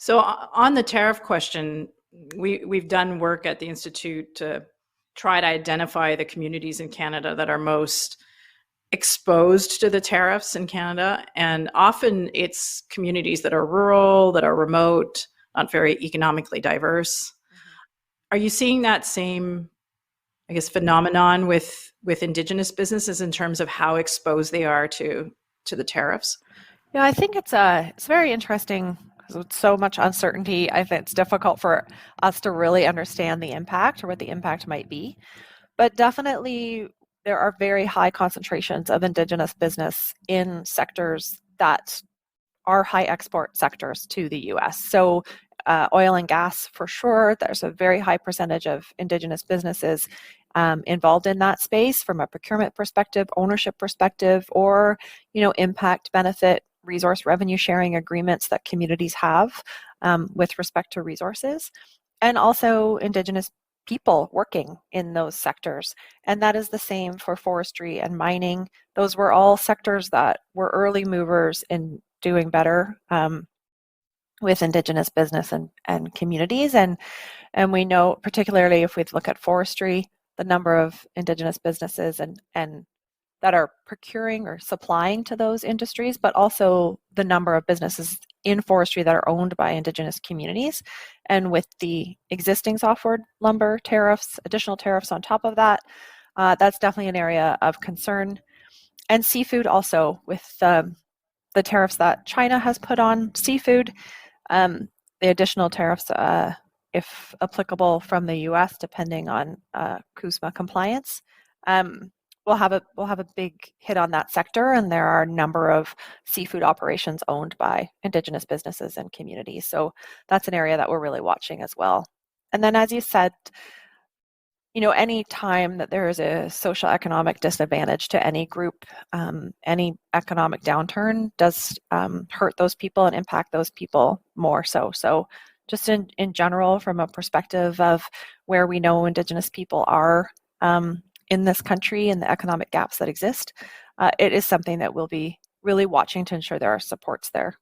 So on the tariff question, we've done work at the Institute to try to identify the communities in Canada that are most exposed to the tariffs in Canada. And often it's communities that are rural, that are remote, not very economically diverse. Are you seeing that same, I guess, phenomenon with Indigenous businesses in terms of how exposed they are to the tariffs? Yeah, I think it's very interesting because with so much uncertainty, I think it's difficult for us to really understand the impact or what the impact might be. But definitely, there are very high concentrations of Indigenous business in sectors that are high export sectors to the US. So, oil and gas for sure. There's a very high percentage of Indigenous businesses involved in that space from a procurement perspective, ownership perspective, or impact benefit resource revenue sharing agreements that communities have with respect to resources, and also Indigenous people working in those sectors. And that is the same for forestry and mining. Those were all sectors that were early movers in doing better with Indigenous business and communities. And we know, particularly if we look at forestry, the number of Indigenous businesses and that are procuring or supplying to those industries, but also the number of businesses in forestry that are owned by Indigenous communities. And with the existing softwood lumber tariffs, additional tariffs on top of that, that's definitely an area of concern. And seafood also, with the tariffs that China has put on seafood, the additional tariffs, if applicable from the US, depending on CUSMA compliance, we'll have a big hit on that sector, and there are a number of seafood operations owned by Indigenous businesses and communities. So that's an area that we're really watching as well. And then, as you said, any time that there is a social economic disadvantage to any group, any economic downturn does hurt those people and impact those people more so. So just in general, from a perspective of where we know Indigenous people are in this country and the economic gaps that exist, it is something that we'll be really watching to ensure there are supports there.